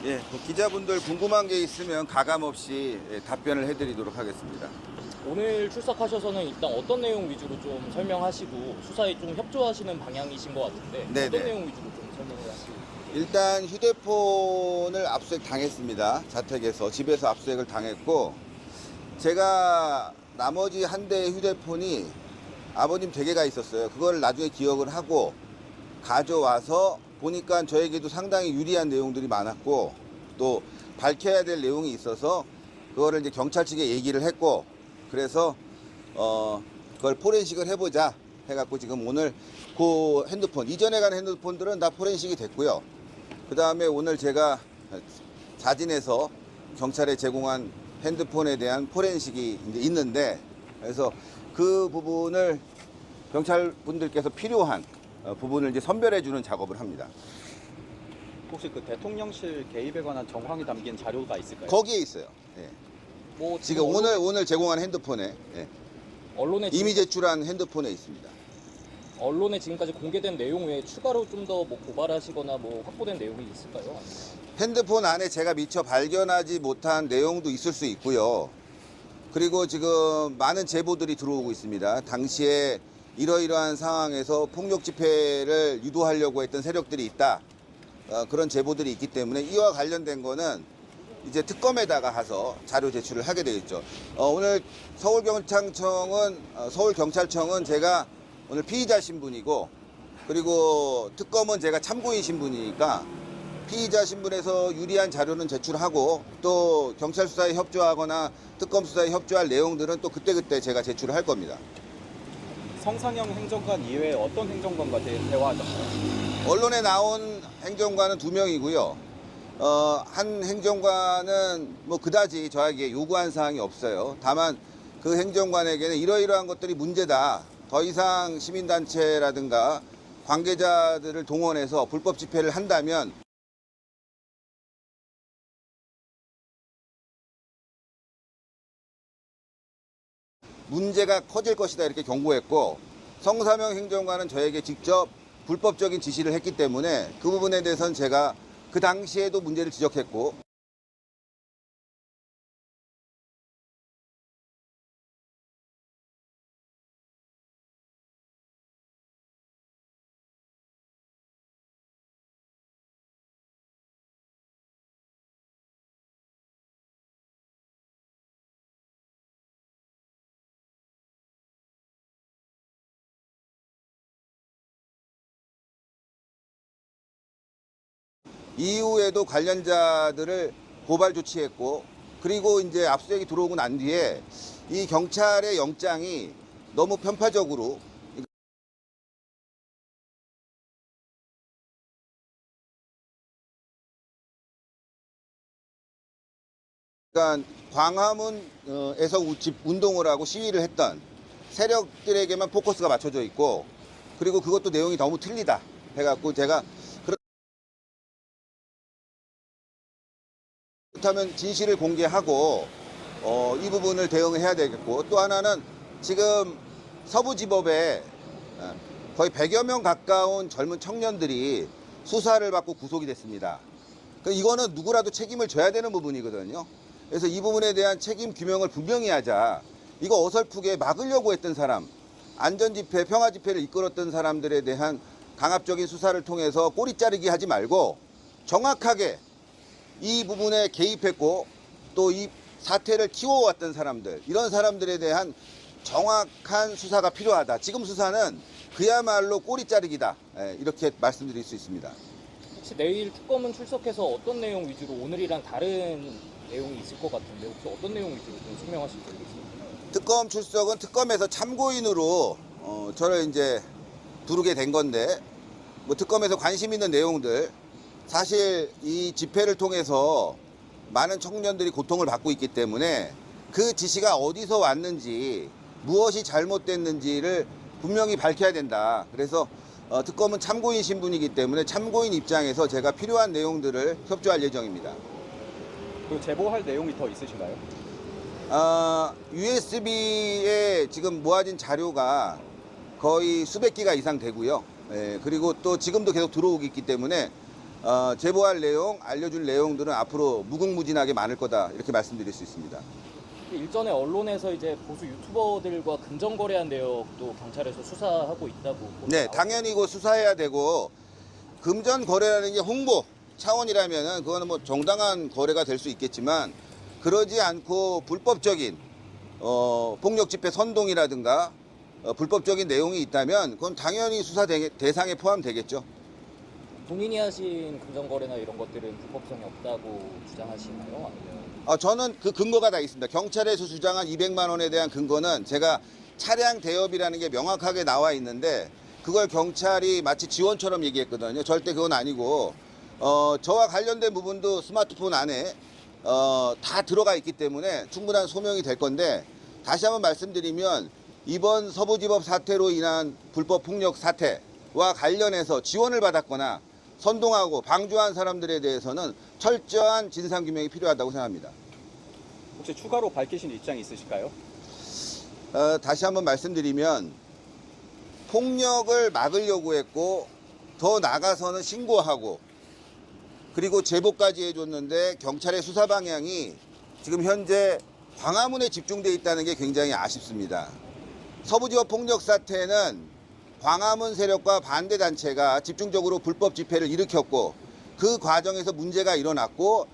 예, 기자분들 궁금한 게 있으면 가감없이 답변을 해드리도록 하겠습니다. 오늘 출석하셔서는 일단 어떤 내용 위주로 좀 설명하시고 수사에 좀 협조하시는 방향이신 것 같은데 네네. 어떤 내용 위주로 좀 설명을 하시고 일단 휴대폰을 압수수색 당했습니다. 자택에서 집에서 압수수색을 당했고, 제가 나머지 한 대의 휴대폰이 아버님 댁에가 있었어요. 그걸 나중에 기억을 하고 가져와서 보니까 저에게도 상당히 유리한 내용들이 많았고, 또 밝혀야 될 내용이 있어서 그거를 이제 경찰 측에 얘기를 했고, 그래서 그걸 포렌식을 해보자 해갖고 지금 오늘 그 핸드폰, 이전에 간 핸드폰들은 다 포렌식이 됐고요. 그 다음에 오늘 제가 자진해서 경찰에 제공한 핸드폰에 대한 포렌식이 이제 있는데, 그래서 그 부분을 경찰 분들께서 필요한 부분을 이제 선별해주는 작업을 합니다. 혹시 그 대통령실 개입에 관한 정황이 담긴 자료가 있을까요? 거기에 있어요. 예. 뭐 지금 오늘 제공한 핸드폰에, 예. 언론에 이미 제출한 핸드폰에 있습니다. 언론에 지금까지 공개된 내용 외에 추가로 좀 더 뭐 고발하시거나 뭐 확보된 내용이 있을까요? 아니면 핸드폰 안에 제가 미처 발견하지 못한 내용도 있을 수 있고요. 그리고 지금 많은 제보들이 들어오고 있습니다. 당시에 이러이러한 상황에서 폭력 집회를 유도하려고 했던 세력들이 있다. 그런 제보들이 있기 때문에 이와 관련된 거는 이제 특검에다가 가서 자료 제출을 하게 되겠죠. 오늘 서울경찰청은 제가 오늘 피의자 신분이고, 그리고 특검은 제가 참고인 신분이니까 피의자 신분에서 유리한 자료는 제출하고, 또 경찰 수사에 협조하거나 특검 수사에 협조할 내용들은 또 그때그때 제가 제출을 할 겁니다. 성상영 행정관 이외에 어떤 행정관과 대화하셨나요? 언론에 나온 행정관은 2명이고요. 한 행정관은 뭐 그다지 저에게 요구한 사항이 없어요. 다만 그 행정관에게는 이러이러한 것들이 문제다. 더 이상 시민단체라든가 관계자들을 동원해서 불법 집회를 한다면 문제가 커질 것이다, 이렇게 경고했고, 성사명 행정관은 저에게 직접 불법적인 지시를 했기 때문에 그 부분에 대해서는 제가 그 당시에도 문제를 지적했고, 이후에도 관련자들을 고발 조치했고, 그리고 이제 압수수색이 들어오고 난 뒤에 이 경찰의 영장이 너무 편파적으로, 그러니까 광화문에서 운동을 하고 시위를 했던 세력들에게만 포커스가 맞춰져 있고, 그리고 그것도 내용이 너무 틀리다 해갖고 제가, 그렇다면 진실을 공개하고 이 부분을 대응을 해야 되겠고, 또 하나는 지금 서부지법에 거의 100여 명 가까운 젊은 청년들이 수사를 받고 구속이 됐습니다. 이거는 누구라도 책임을 져야 되는 부분이거든요. 그래서 이 부분에 대한 책임 규명을 분명히 하자. 이거 어설프게 막으려고 했던 사람, 안전집회, 평화집회를 이끌었던 사람들에 대한 강압적인 수사를 통해서 꼬리 자르기 하지 말고 정확하게 이 부분에 개입했고 또 이 사태를 키워왔던 사람들, 이런 사람들에 대한 정확한 수사가 필요하다. 지금 수사는 그야말로 꼬리 자르기다. 이렇게 말씀드릴 수 있습니다. 혹시 내일 특검은 출석해서 어떤 내용 위주로 오늘이랑 다른 내용이 있을 것 같은데 혹시 어떤 내용 위주로 좀 설명하실지 모르겠습니다. 특검 출석은 특검에서 참고인으로 저를 이제 부르게 된 건데, 뭐 특검에서 관심 있는 내용들, 사실 이 집회를 통해서 많은 청년들이 고통을 받고 있기 때문에 그 지시가 어디서 왔는지, 무엇이 잘못됐는지를 분명히 밝혀야 된다. 그래서 특검은 참고인 신분이기 때문에 참고인 입장에서 제가 필요한 내용들을 협조할 예정입니다. 그 제보할 내용이 더 있으신가요? USB에 지금 모아진 자료가 거의 수백 기가 이상 되고요. 그리고 또 지금도 계속 들어오고 있기 때문에 제보할 내용, 알려줄 내용들은 앞으로 무궁무진하게 많을 거다 이렇게 말씀드릴 수 있습니다. 일전에 언론에서 이제 보수 유튜버들과 금전 거래한 내역도 경찰에서 수사하고 있다고. 네, 나오고 당연히 이거 수사해야 되고 금전 거래라는 게 홍보 차원이라면은 그거는 뭐 정당한 거래가 될 수 있겠지만 그러지 않고 불법적인 폭력 집회 선동이라든가 불법적인 내용이 있다면 그건 당연히 수사 대상에 포함되겠죠. 본인이 하신 금전 거래나 이런 것들은 불법성이 없다고 주장하시나요? 아니면 저는 그 근거가 다 있습니다. 경찰에서 주장한 200만 원에 대한 근거는 제가 차량 대여비라는 게 명확하게 나와 있는데 그걸 경찰이 마치 지원처럼 얘기했거든요. 절대 그건 아니고 저와 관련된 부분도 스마트폰 안에 다 들어가 있기 때문에 충분한 소명이 될 건데 다시 한번 말씀드리면 이번 서부지법 사태로 인한 불법 폭력 사태와 관련해서 지원을 받았거나 선동하고 방조한 사람들에 대해서는 철저한 진상규명이 필요하다고 생각합니다. 혹시 추가로 밝히신 입장이 있으실까요? 다시 한번 말씀드리면 폭력을 막으려고 했고 더 나가서는 신고하고 그리고 제보까지 해줬는데 경찰의 수사 방향이 지금 현재 광화문에 집중돼 있다는 게 굉장히 아쉽습니다. 서부지법 폭력 사태는 광화문 세력과 반대단체가 집중적으로 불법 집회를 일으켰고 그 과정에서 문제가 일어났고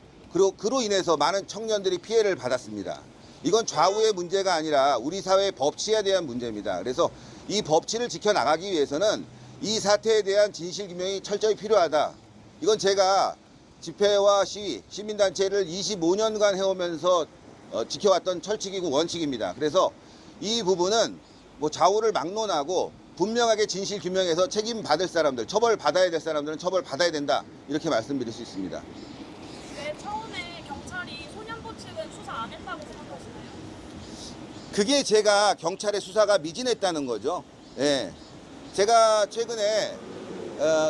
그로 인해서 많은 청년들이 피해를 받았습니다. 이건 좌우의 문제가 아니라 우리 사회의 법치에 대한 문제입니다. 그래서 이 법치를 지켜나가기 위해서는 이 사태에 대한 진실규명이 철저히 필요하다. 이건 제가 집회와 시위, 시민단체를 25년간 해오면서 지켜왔던 철칙이고 원칙입니다. 그래서 이 부분은 뭐 좌우를 막론하고 분명하게 진실 규명해서 책임받을 사람들, 처벌받아야 될 사람들은 처벌받아야 된다. 이렇게 말씀드릴 수 있습니다. 왜 처음에 경찰이 소년보 측은 수사 안 했다고 생각하시나요? 그게 제가 경찰의 수사가 미진했다는 거죠. 예. 제가 최근에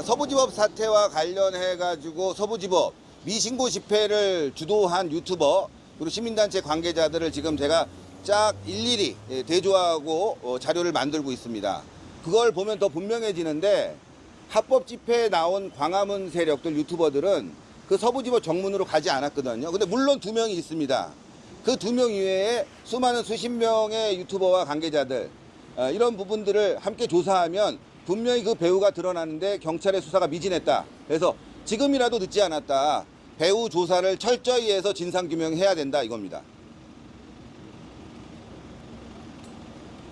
서부지법 사태와 관련해가지고 서부지법 미신고 집회를 주도한 유튜버 그리고 시민단체 관계자들을 지금 제가 쫙 일일이 대조하고 자료를 만들고 있습니다. 그걸 보면 더 분명해지는데 합법 집회에 나온 광화문 세력들 유튜버들은 그 서부지법 정문으로 가지 않았거든요. 근데 물론 2명이 있습니다. 그 2명 이외에 수많은 수십 명의 유튜버와 관계자들 이런 부분들을 함께 조사하면 분명히 그 배후가 드러나는데 경찰의 수사가 미진했다. 그래서 지금이라도 늦지 않았다. 배후 조사를 철저히 해서 진상규명해야 된다 이겁니다.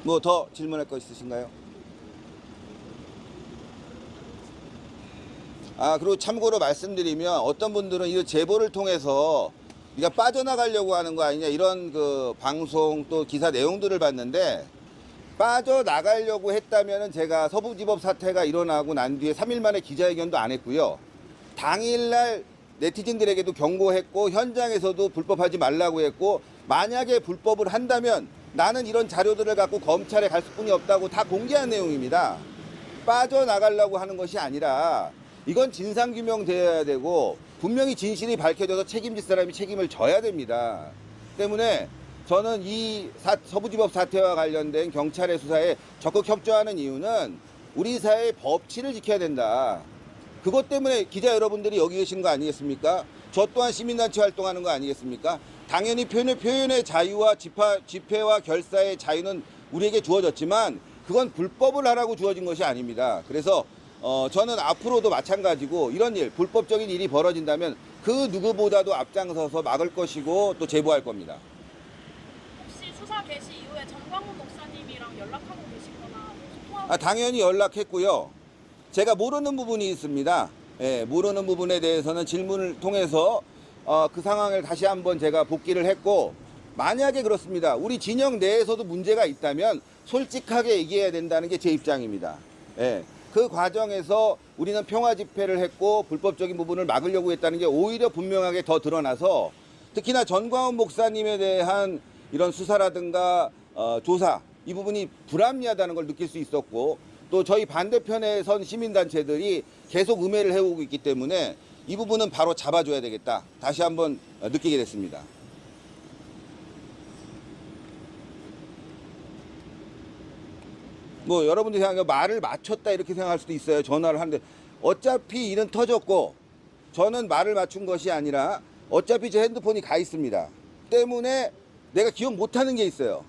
뭐 더 질문할 거 있으신가요? 그리고 참고로 말씀드리면 어떤 분들은 이 제보를 통해서 네가 빠져나가려고 하는 거 아니냐 이런 그 방송 또 기사 내용들을 봤는데 빠져나가려고 했다면은 제가 서부지법 사태가 일어나고 난 뒤에 3일 만에 기자회견도 안 했고요. 당일날 네티즌들에게도 경고했고 현장에서도 불법하지 말라고 했고 만약에 불법을 한다면 나는 이런 자료들을 갖고 검찰에 갈 수뿐이 없다고 다 공개한 내용입니다. 빠져나가려고 하는 것이 아니라 이건 진상규명되어야 되고 분명히 진실이 밝혀져서 책임질 사람이 책임을 져야 됩니다. 때문에 저는 이 서부지법 사태와 관련된 경찰의 수사에 적극 협조하는 이유는 우리 사회의 법치를 지켜야 된다. 그것 때문에 기자 여러분들이 여기 계신 거 아니겠습니까? 저 또한 시민단체 활동하는 거 아니겠습니까? 당연히 표현의 자유와 집회와 결사의 자유는 우리에게 주어졌지만 그건 불법을 하라고 주어진 것이 아닙니다. 그래서 저는 앞으로도 마찬가지고 이런 일, 불법적인 일이 벌어진다면 그 누구보다도 앞장서서 막을 것이고 또 제보할 겁니다. 혹시 수사 개시 이후에 정광훈 목사님이랑 연락하고 계시거나 소통하고 당연히 연락했고요. 제가 모르는 부분이 있습니다. 예, 모르는 부분에 대해서는 질문을 통해서 그 상황을 다시 한번 제가 복기를 했고 만약에 그렇습니다. 우리 진영 내에서도 문제가 있다면 솔직하게 얘기해야 된다는 게 제 입장입니다. 예. 그 과정에서 우리는 평화 집회를 했고 불법적인 부분을 막으려고 했다는 게 오히려 분명하게 더 드러나서 특히나 전광훈 목사님에 대한 이런 수사라든가 조사 이 부분이 불합리하다는 걸 느낄 수 있었고 또 저희 반대편에 선 시민단체들이 계속 음해를 해오고 있기 때문에 이 부분은 바로 잡아줘야 되겠다. 다시 한번 느끼게 됐습니다. 뭐 여러분들이 생각하면 말을 맞췄다 이렇게 생각할 수도 있어요. 전화를 하는데 어차피 일은 터졌고 저는 말을 맞춘 것이 아니라 어차피 제 핸드폰이 가 있습니다. 때문에 내가 기억 못하는 게 있어요.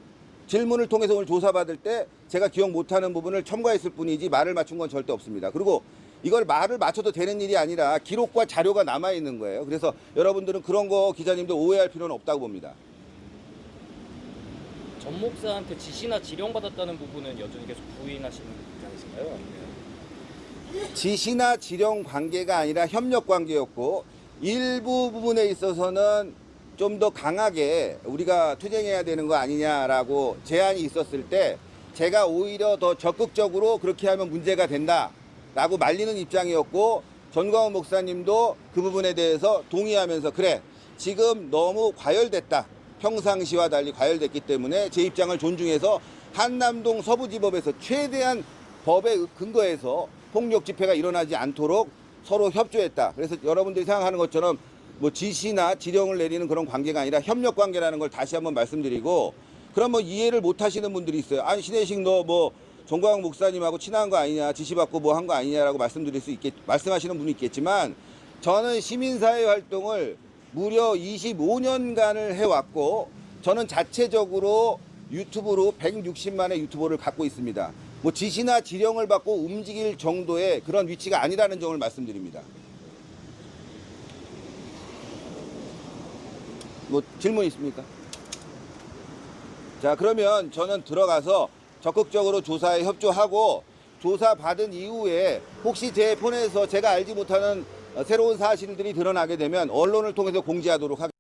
질문을 통해서 오늘 조사받을 때 제가 기억 못하는 부분을 첨가했을 뿐이지 말을 맞춘 건 절대 없습니다. 그리고 이걸 말을 맞춰도 되는 일이 아니라 기록과 자료가 남아있는 거예요. 그래서 여러분들은 그런 거 기자님들 오해할 필요는 없다고 봅니다. 전 목사한테 지시나 지령받았다는 부분은 여전히 계속 부인하시는 입장이신가요? 아니면 지시나 지령 관계가 아니라 협력 관계였고 일부 부분에 있어서는 좀 더 강하게 우리가 투쟁해야 되는 거 아니냐라고 제안이 있었을 때 제가 오히려 더 적극적으로 그렇게 하면 문제가 된다라고 말리는 입장이었고 전광훈 목사님도 그 부분에 대해서 동의하면서 그래 지금 너무 과열됐다. 평상시와 달리 과열됐기 때문에 제 입장을 존중해서 한남동 서부지법에서 최대한 법에 근거해서 폭력 집회가 일어나지 않도록 서로 협조했다. 그래서 여러분들이 생각하는 것처럼 뭐 지시나 지령을 내리는 그런 관계가 아니라 협력 관계라는 걸 다시 한번 말씀드리고 그럼 뭐 이해를 못 하시는 분들이 있어요. 아니 신혜식 너 뭐 정광훈 목사님하고 친한 거 아니냐 지시받고 뭐 한 거 아니냐라고 말씀하시는 분이 있겠지만 저는 시민사회 활동을 무려 25년간을 해왔고 저는 자체적으로 유튜브로 160만의 유튜버를 갖고 있습니다. 뭐 지시나 지령을 받고 움직일 정도의 그런 위치가 아니라는 점을 말씀드립니다. 뭐 질문 있습니까? 자 그러면 저는 들어가서 적극적으로 조사에 협조하고 조사 받은 이후에 혹시 제 폰에서 제가 알지 못하는 새로운 사실들이 드러나게 되면 언론을 통해서 공지하도록 하겠습니다.